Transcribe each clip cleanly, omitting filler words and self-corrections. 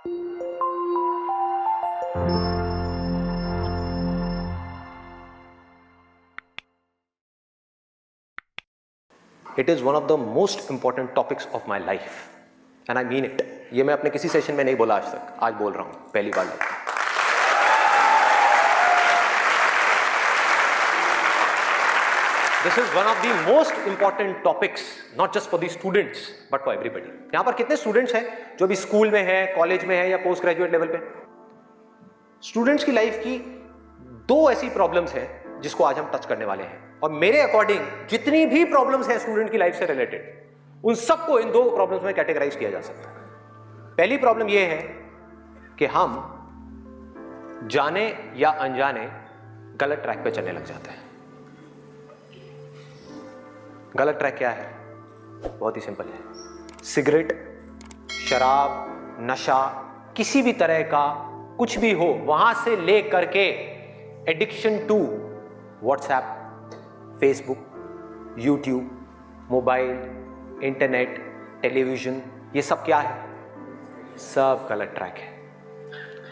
It is one of the most important topics of my life and I mean it. ये मैं अपने किसी session में नहीं बोला आज तक, आज बोल रहा हूँ पहली बार लाइफ में। This is one of the most important topics, not just for the students, but for everybody. यहाँ पर कितने स्टूडेंट्स हैं जो भी स्कूल में हैं, कॉलेज में हैं या पोस्ट ग्रेजुएट लेवल पे? स्टूडेंट्स की लाइफ की दो ऐसी प्रॉब्लम्स हैं जिसको आज हम टच करने वाले हैं और मेरे अकॉर्डिंग जितनी भी प्रॉब्लम्स हैं स्टूडेंट की लाइफ से रिलेटेड उन सबको इन दो प्रॉब्लम्स में कैटेगराइज किया जा सकता है। पहली प्रॉब्लम यह है कि हम जाने या अनजाने गलत ट्रैक पे चलने लग जाते हैं। गलत ट्रैक क्या है? बहुत ही सिंपल है। सिगरेट, शराब, नशा, किसी भी तरह का कुछ भी हो वहां से ले करके addiction to WhatsApp, Facebook, YouTube, mobile, internet, television, ये सब क्या है? सब गलत ट्रैक है।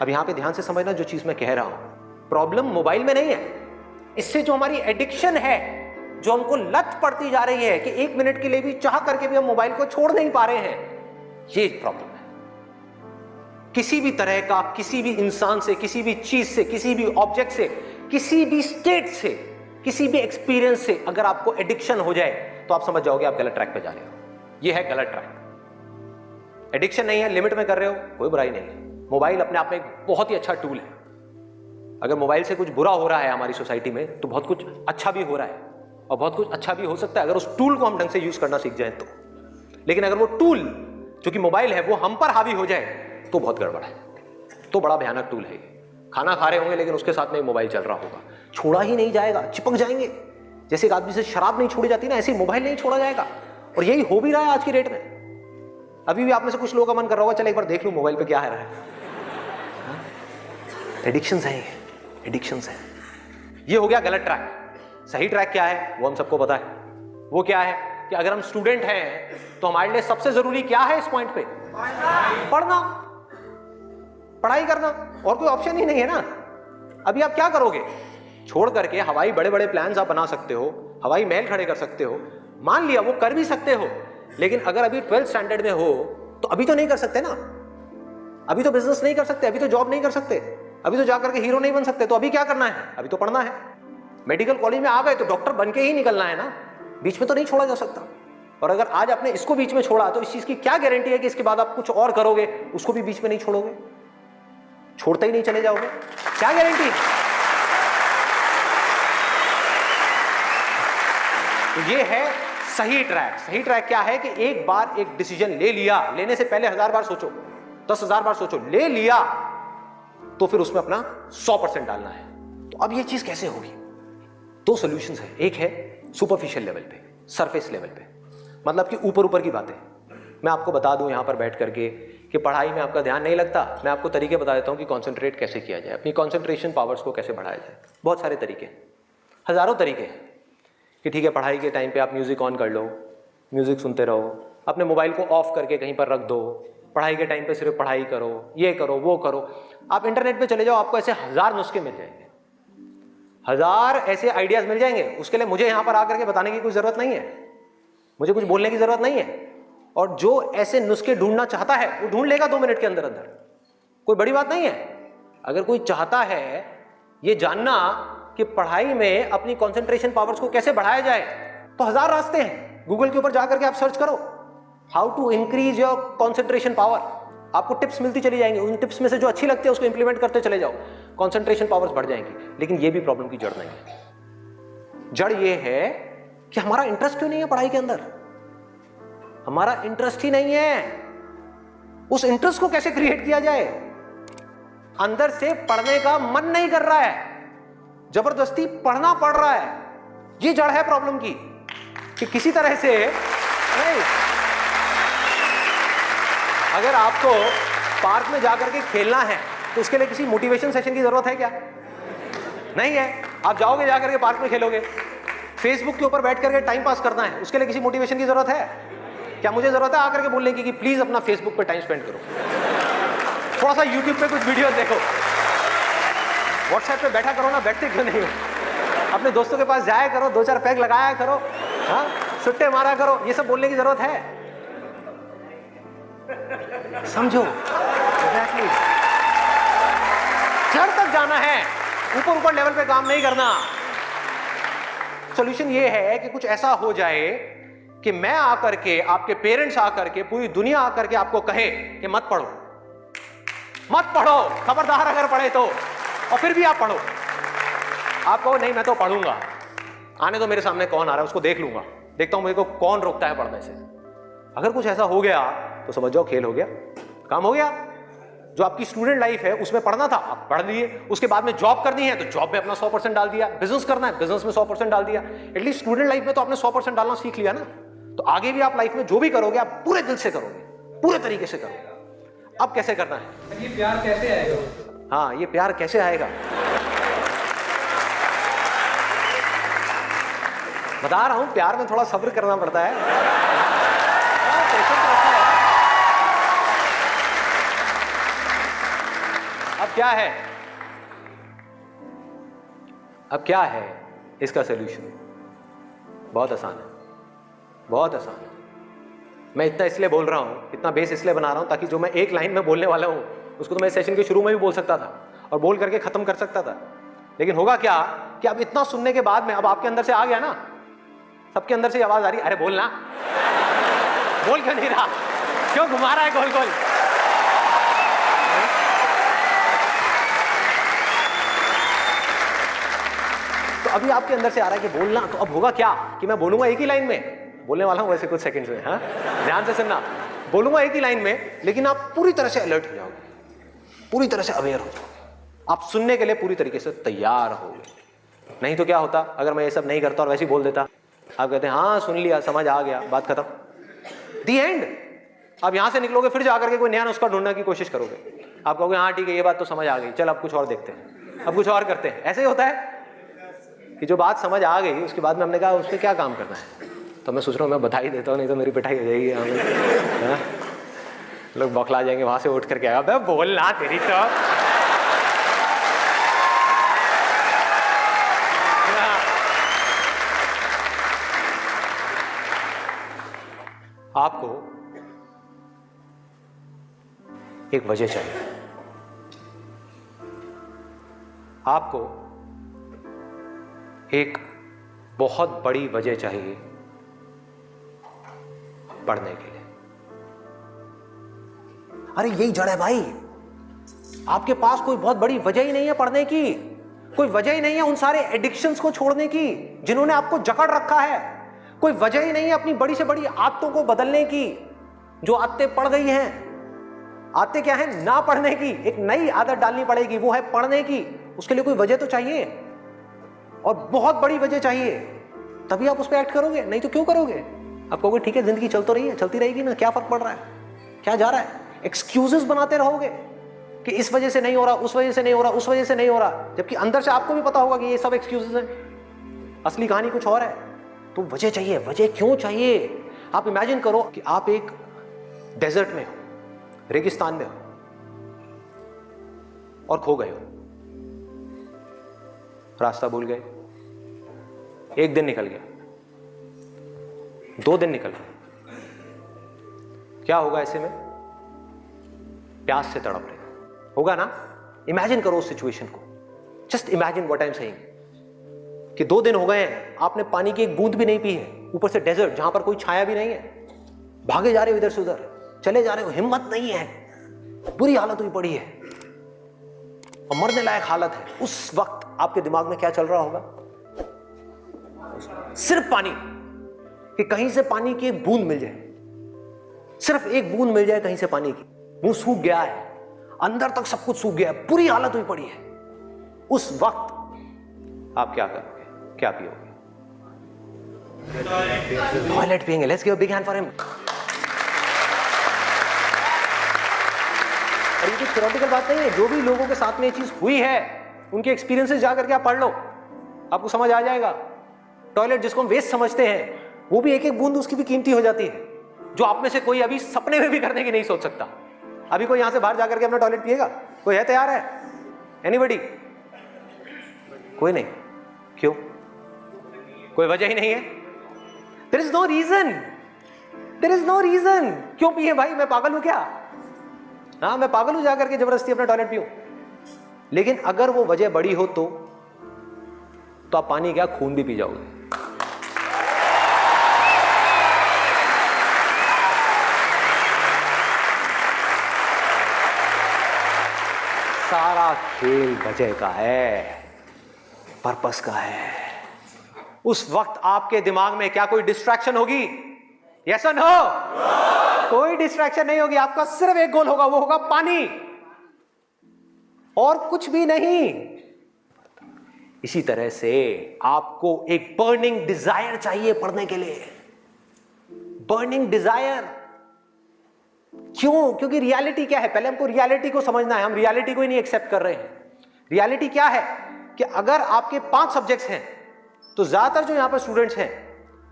अब यहां पे ध्यान से समझना जो चीज मैं कह रहा हूं, प्रॉब्लम मोबाइल में नहीं है, इससे जो हमारी एडिक्शन है, जो हमको लत पड़ती जा रही है कि एक मिनट के लिए भी चाह करके भी हम मोबाइल को छोड़ नहीं पा रहे हैं, ये प्रॉब्लम है। किसी भी तरह का, किसी भी इंसान से, किसी भी चीज से, किसी भी ऑब्जेक्ट से, किसी भी स्टेट से, किसी भी एक्सपीरियंस से अगर आपको एडिक्शन हो जाए तो आप समझ जाओगे आप गलत ट्रैक पे जा रहे हो। ये है गलत ट्रैक। एडिक्शन नहीं है, लिमिट में कर रहे हो, कोई बुराई नहीं है। मोबाइल अपने आप में एक बहुत ही अच्छा टूल है। अगर मोबाइल से कुछ बुरा हो रहा है हमारी सोसाइटी में तो बहुत कुछ अच्छा भी हो रहा है और बहुत कुछ अच्छा भी हो सकता है अगर उस टूल को हम ढंग से यूज करना सीख जाए तो। लेकिन अगर वो टूल जो कि मोबाइल है वो हम पर हावी हो जाए तो बहुत गड़बड़ है, तो बड़ा भयानक टूल है। खाना खा रहे होंगे लेकिन उसके साथ में मोबाइल चल रहा होगा, छोड़ा ही नहीं जाएगा, चिपक जाएंगे। जैसे एक आदमी से शराब नहीं छोड़ी जाती ना, ऐसे मोबाइल नहीं छोड़ा जाएगा। और यही हो भी रहा है आज की डेट में। अभी भी आप में से कुछ लोगों का मन कर रहा होगा चल एक बार देख लूं मोबाइल पे क्या है रहा है। एडिक्शंस है, एडिक्शंस है। ये हो गया गलत ट्रैक। सही ट्रैक क्या है वो हम सबको पता है। वो क्या है कि अगर हम स्टूडेंट हैं तो हमारे लिए सबसे जरूरी क्या है इस पॉइंट पे? पढ़ना, पढ़ाई करना, और कोई ऑप्शन ही नहीं है ना। अभी आप क्या करोगे? छोड़ करके हवाई बड़े बड़े प्लान्स आप बना सकते हो, हवाई महल खड़े कर सकते हो, मान लिया वो कर भी सकते हो, लेकिन अगर अभी 12th स्टैंडर्ड में हो तो अभी तो नहीं कर सकते ना। अभी तो बिजनेस नहीं कर सकते, अभी तो जॉब नहीं कर सकते, अभी तो जाकर के हीरो नहीं बन सकते। तो अभी क्या करना है? अभी तो पढ़ना है। मेडिकल कॉलेज में आ गए तो डॉक्टर बन के ही निकलना है ना, बीच में तो नहीं छोड़ा जा सकता। और अगर आज आपने इसको बीच में छोड़ा तो इस चीज की क्या गारंटी है कि इसके बाद आप कुछ और करोगे उसको भी बीच में नहीं छोड़ोगे, छोड़ते ही नहीं चले जाओगे? क्या गारंटी? तो ये है सही ट्रैक। सही ट्रैक क्या है कि एक बार एक डिसीजन ले लिया, लेने से पहले 1000 बार सोचो, 10,000 बार सोचो, ले लिया तो फिर उसमें अपना 100% डालना है। तो अब ये चीज कैसे होगी? दो सॉल्यूशंस है। एक है सुपरफिशियल लेवल पे, सरफेस लेवल पे, मतलब कि ऊपर ऊपर की बातें। मैं आपको बता दूं यहां पर बैठ करके कि पढ़ाई में आपका ध्यान नहीं लगता, मैं आपको तरीके बता देता हूं कि कंसंट्रेट कैसे किया जाए, अपनी कंसंट्रेशन पावर्स को कैसे बढ़ाया जाए। बहुत सारे तरीके, हजारों तरीके हैं कि ठीक है पढ़ाई के टाइम पे आप म्यूजिक ऑन कर लो, म्यूजिक सुनते रहो, अपने मोबाइल को ऑफ करके कहीं पर रख दो, पढ़ाई के टाइम पे सिर्फ पढ़ाई करो, ये करो वो करो। आप इंटरनेट पे चले जाओ, आपको ऐसे 1000 नुस्खे मिल जाएंगे, 1000 ऐसे आइडियाज मिल जाएंगे। उसके लिए मुझे यहां पर आकर के बताने की कोई जरूरत नहीं है, मुझे कुछ बोलने की जरूरत नहीं है। और जो ऐसे नुस्खे ढूंढना चाहता है वो ढूंढ लेगा 2 मिनट के अंदर अंदर, कोई बड़ी बात नहीं है। अगर कोई चाहता है ये जानना कि पढ़ाई में अपनी कंसंट्रेशन पावर्स को कैसे बढ़ाया जाए तो 1000 रास्ते हैं। गूगल के ऊपर जाकर के आप सर्च करो how to increase your concentration power, आपको टिप्स मिलती चली जाएंगी। उन टिप्स में से जो अच्छी लगती है उसको इंप्लीमेंट करते चले जाओ, कंसंट्रेशन पावर्स बढ़ जाएंगी। लेकिन ये भी प्रॉब्लम की जड़ नहीं है। जड़ ये है कि हमारा इंटरेस्ट क्यों नहीं है पढ़ाई के अंदर? हमारा इंटरेस्ट ही नहीं है। उस इंटरेस्ट को कैसे क्रिएट किया जाए? अंदर से पढ़ने का मन नहीं कर रहा है, जबरदस्ती पढ़ना पड़ रहा है। ये जड़ है प्रॉब्लम की कि किसी तरह से नहीं। अगर आपको पार्क में जाकर के खेलना है तो उसके लिए किसी मोटिवेशन सेशन की जरूरत है क्या? नहीं है। आप जाओगे जाकर के पार्क में खेलोगे। फेसबुक के ऊपर बैठ करके टाइम पास करना है, उसके लिए किसी मोटिवेशन की जरूरत है क्या? मुझे जरूरत है आकर के बोलने की कि प्लीज अपना फेसबुक पे टाइम स्पेंड करो, थोड़ा सा यूट्यूब पे कुछ वीडियो देखो, व्हाट्सएप पे बैठा करो ना, बैठते क्यों नहीं हो? अपने दोस्तों के पास जाया करो, 2-4 पैग लगाया करो, हाँ, सुट्टे मारा करो। ये सब बोलने की जरूरत है? समझो, एग्जैक्टली। जड़ तक जाना है, ऊपर ऊपर लेवल पे काम नहीं करना। सॉल्यूशन ये है कि कुछ ऐसा हो जाए कि मैं आकर के, आपके पेरेंट्स आकर के, पूरी दुनिया आकर के आपको कहे कि मत पढ़ो, मत पढ़ो, खबरदार अगर पढ़े तो, और फिर भी आप पढ़ो। आप कहो नहीं मैं तो पढ़ूंगा, आने तो मेरे सामने कौन आ रहा है उसको देख लूंगा, देखता हूं मेरे को कौन रोकता है पढ़ने से। अगर कुछ ऐसा हो गया तो समझ जाओ खेल हो गया, काम हो गया। जो आपकी स्टूडेंट लाइफ है उसमें पढ़ना था, आप पढ़ लिए। उसके बाद में जॉब करनी है तो जॉब में अपना 100% डाल दिया। बिजनेस करना है, बिजनेस में 100% डाल दिया। एटलीस्ट स्टूडेंट लाइफ में तो आपने 100% डालना सीख लिया ना। तो आगे भी आप लाइफ में जो भी करोगे आप पूरे दिल से करोगे, पूरे तरीके से करोगे। अब कैसे करना है? ये प्यार कैसे आएगा? हाँ, ये प्यार कैसे आएगा बता रहा हूं। प्यार में थोड़ा सब्र करना पड़ता है। अब क्या है? अब क्या है इसका सलूशन? बहुत आसान है, बहुत आसान है। मैं इतना इसलिए बोल रहा हूं, इतना बेस इसलिए बना रहा हूं ताकि जो मैं एक लाइन में बोलने वाला हूं उसको तो मैं सेशन के शुरू में भी बोल सकता था और बोल करके खत्म कर सकता था। लेकिन होगा क्या कि अब इतना सुनने के बाद में अब आपके अंदर से आ गया ना, सबके अंदर से आवाज आ रही, अरे बोलना, बोल क्यों नहीं रहा, क्यों घुमा रहा है गोल गोल? तो अभी आपके अंदर से आ रहा है कि बोलना। तो अब होगा क्या कि मैं बोलूंगा एक ही लाइन में, बोलने वाला हूं वैसे कुछ सेकंड्स में, हाँ ध्यान से सुनना। बोलूंगा एक ही लाइन में, लेकिन आप पूरी तरह से अलर्ट हो जाओगे, पूरी तरह से अवेयर हो जाओगे, आप सुनने के लिए पूरी तरीके से तैयार होगे। नहीं तो क्या होता अगर मैं ये सब नहीं करता और वैसे ही बोल देता? आप कहते हैं हाँ सुन लिया, समझ आ गया, बात खत्म, दी एंड। अब यहां से निकलोगे फिर जाकर के कोई नया नुस्खा ढूंढने की कोशिश करोगे। आप कहोगे हाँ ठीक है ये बात तो समझ आ गई, चल अब कुछ और देखते हैं, अब कुछ और करते हैं। ऐसे ही होता है कि जो बात समझ आ गई उसके बाद में हमने कहा उसमें क्या काम करना है। तो मैं सोच रहा हूँ मैं बधाई देता हूँ, नहीं तो मेरी पिटाई हो जाएगी यहाँ में। लोग बौखला जाएंगे, वहां से उठ करके आएगा, बे बोलना तेरी तो। आपको एक वजह चाहिए, आपको एक बहुत बड़ी वजह चाहिए पढ़ने के लिए। अरे यही जड़ है भाई, आपके पास कोई बहुत बड़ी वजह ही नहीं है पढ़ने की, कोई वजह ही नहीं है उन सारे एडिक्शंस को छोड़ने की जिन्होंने आपको जकड़ रखा है, कोई वजह ही नहीं है अपनी बड़ी से बड़ी आदतों को बदलने की जो आदतें पड़ गई हैं। आदतें क्या है? ना पढ़ने की। एक नई आदत डालनी पड़ेगी, वो है पढ़ने की। उसके लिए कोई वजह तो चाहिए, और बहुत बड़ी वजह चाहिए, तभी आप उस पर एक्ट करोगे, नहीं तो क्यों करोगे? आप कहोगे ठीक है जिंदगी चल तो रही है, चलती रहेगी ना, क्या फर्क पड़ रहा है, क्या जा रहा है? एक्सक्यूजेस बनाते रहोगे कि इस वजह से नहीं हो रहा, उस वजह से नहीं हो रहा, उस वजह से नहीं हो रहा, जबकि अंदर से आपको भी पता होगा कि ये सब एक्सक्यूजेस हैं, असली कहानी कुछ और है। तो वजह चाहिए। वजह क्यों चाहिए? आप इमेजिन करो कि आप एक डेजर्ट में हो, रेगिस्तान में हो और खो गए हो, रास्ता भूल गए, एक दिन निकल गया, 2 दिन निकल गए, क्या होगा ऐसे में? प्यास से तड़प रहे होगा ना? इमेजिन करो उस सिचुएशन को, just imagine what I am saying कि 2 दिन हो गए हैं, आपने पानी की एक बूंद भी नहीं पी है, ऊपर से डेजर्ट जहां पर कोई छाया भी नहीं है, भागे जा रहे हो इधर से उधर, चले जा रहे हो, हिम्मत नहीं है, बुरी हालत हुई पड़ी है और मरने लायक हालत है। उस वक्त आपके दिमाग में क्या चल रहा होगा? सिर्फ पानी, कि कहीं से पानी की एक बूंद मिल जाए, सिर्फ एक बूंद मिल जाए कहीं से पानी की। मुंह सूख गया है, अंदर तक सब कुछ सूख गया है, बुरी हालत हुई पड़ी है। उस वक्त आप क्या करोगे? क्या पियोगे? टॉयलेट पिएंगे। Let's give a big hand for him. और ये कोई थ्योरेटिकल बात नहीं है, जो भी लोगों के साथ में ये चीज हुई है उनके एक्सपीरियंसेस जा करके आप पढ़ लो, आपको समझ आ जाएगा। टॉयलेट जिसको हम वेस्ट समझते हैं, वो भी एक एक बूंद उसकी भी कीमती हो जाती है, जो आप में से कोई अभी सपने में भी करने की नहीं सोच सकता। अभी कोई यहां से बाहर जाकर के अपना टॉयलेट पिएगा? कोई है तैयार है? एनीबडी? कोई नहीं। क्यों? कोई वजह ही नहीं है। There is no reason, there is no reason. क्यों पिए भाई? मैं पागल हूं क्या? हाँ, मैं पागल हूं जाकर के जबरदस्ती अपना टॉयलेट पीऊं? लेकिन अगर वो वजह बड़ी हो तो आप पानी क्या, खून भी पी जाओगे। सारा खेल वजह का है, पर्पस का है। उस वक्त आपके दिमाग में क्या कोई डिस्ट्रैक्शन होगी? यस और नो? कोई डिस्ट्रैक्शन नहीं होगी। आपका सिर्फ एक गोल होगा, वो होगा पानी, और कुछ भी नहीं। इसी तरह से आपको एक बर्निंग डिजायर चाहिए पढ़ने के लिए। बर्निंग डिजायर क्यों? क्योंकि रियलिटी क्या है? पहले हमको रियलिटी को समझना है। हम रियलिटी को ही नहीं एक्सेप्ट कर रहे हैं। रियलिटी क्या है कि अगर आपके 5 सब्जेक्ट्स हैं तो ज्यादातर जो यहां पर स्टूडेंट्स हैं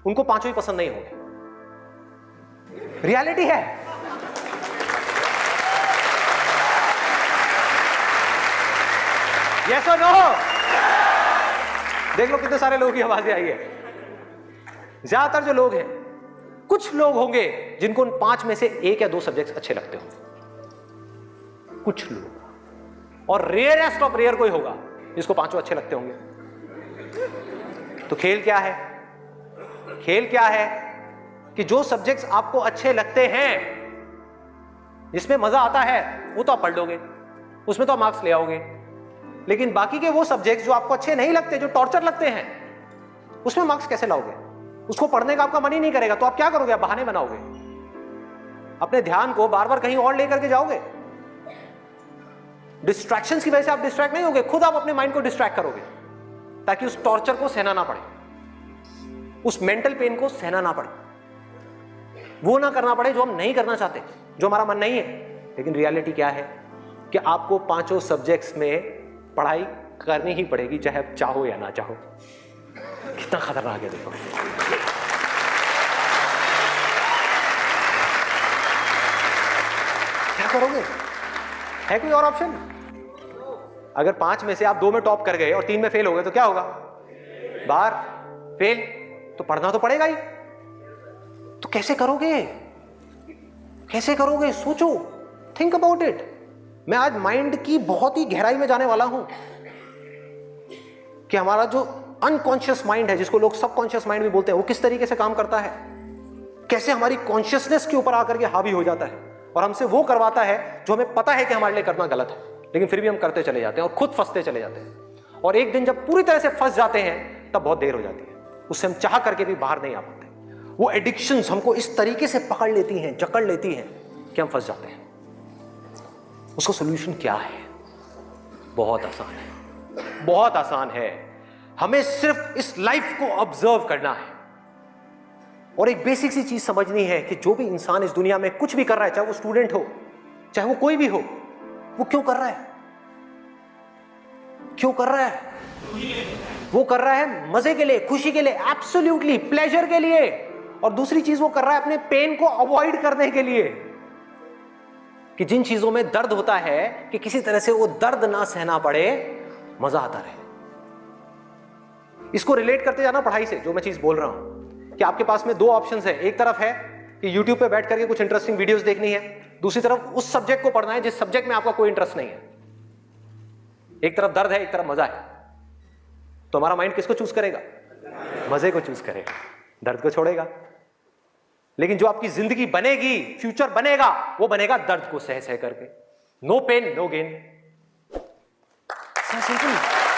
उनको 5 ही पसंद नहीं होंगे। रियलिटी है। यस और नो? देख लो कितने सारे लोगों की आवाजें आई है। ज्यादातर जो लोग हैं, कुछ लोग होंगे जिनको उन 5 में से 1 या 2 सब्जेक्ट्स अच्छे लगते हो, कुछ लोग, और रेयरेस्ट ऑफ रेयर कोई होगा जिसको 5 अच्छे लगते होंगे। तो खेल क्या है? खेल क्या है कि जो सब्जेक्ट्स आपको अच्छे लगते हैं, जिसमें मजा आता है, वो तो आप पढ़ लोगे, उसमें तो आप मार्क्स ले आओगे। लेकिन बाकी के वो सब्जेक्ट्स जो आपको अच्छे नहीं लगते, जो टॉर्चर लगते हैं, उसमें मार्क्स कैसे लाओगे? उसको पढ़ने का आपका मन ही नहीं करेगा, तो आप क्या करोगे? आप बहाने बनाओगे, अपने ध्यान को बार बार कहीं और लेकर के जाओगे। डिस्ट्रैक्शंस की वजह से आप डिस्ट्रैक्ट नहीं होगे, खुद आप अपने माइंड को डिस्ट्रैक्ट करोगे, ताकि उस टॉर्चर को सहना ना पड़े, उस मेंटल पेन को सहना ना पड़े, वो ना करना पड़े जो हम नहीं करना चाहते, जो हमारा मन नहीं है। लेकिन रियलिटी क्या है कि आपको 5 सब्जेक्ट्स में पढ़ाई करनी ही पड़ेगी, चाहे आप चाहो या ना चाहो। कितना खतरनाक है देखो। क्या करोगे? है कोई और ऑप्शन? अगर 5 में से आप 2 में टॉप कर गए और 3 में फेल हो गए तो क्या होगा? बाहर, फेल। तो पढ़ना तो पड़ेगा ही। तो कैसे करोगे? कैसे करोगे? सोचो, थिंक अबाउट इट। मैं आज माइंड की बहुत ही गहराई में जाने वाला हूं कि हमारा जो अनकॉन्शियस माइंड है, जिसको लोग सबकॉन्शियस माइंड भी बोलते हैं, वो किस तरीके से काम करता है, कैसे हमारी कॉन्शियसनेस के ऊपर आकर के हावी हो जाता है और हमसे वो करवाता है जो हमें पता है कि हमारे लिए करना गलत है, लेकिन फिर भी हम करते चले जाते हैं और खुद फंसते चले जाते हैं। और एक दिन जब पूरी तरह से फंस जाते हैं तब बहुत देर हो जाती है, उससे हम चाह करके भी बाहर नहीं आ पाते। वो एडिक्शंस हमको इस तरीके से पकड़ लेती हैं, जकड़ लेती हैं कि हम फंस जाते हैं। उसका सॉल्यूशन क्या है? बहुत आसान है, बहुत आसान है। हमें सिर्फ इस लाइफ को ऑब्जर्व करना है और एक बेसिक सी चीज समझनी है कि जो भी इंसान इस दुनिया में कुछ भी कर रहा है, चाहे वो स्टूडेंट हो, चाहे वो कोई भी हो, वो क्यों कर रहा है? क्यों कर रहा है? वो कर रहा है मजे के लिए, खुशी के लिए, एब्सोल्युटली प्लेजर के लिए। और दूसरी चीज वो कर रहा है अपने पेन को अवॉइड करने के लिए, कि जिन चीजों में दर्द होता है कि किसी तरह से वो दर्द ना सहना पड़े, मजा आता रहे। इसको रिलेट करते जाना पढ़ाई से, जो मैं चीज बोल रहा हूं कि आपके पास में 2 ऑप्शंस है। एक तरफ है कि YouTube पे बैठ करके कुछ इंटरेस्टिंग वीडियोस देखनी है, दूसरी तरफ उस सब्जेक्ट को पढ़ना है जिस सब्जेक्ट में आपका कोई इंटरेस्ट नहीं है। एक तरफ दर्द है, एक तरफ मजा है, तो हमारा माइंड किसको चूज करेगा? मजे को चूज करेगा, दर्द को छोड़ेगा। लेकिन जो आपकी जिंदगी बनेगी, फ्यूचर बनेगा, वो बनेगा दर्द को सह सह करके। No pain no gain. Simple.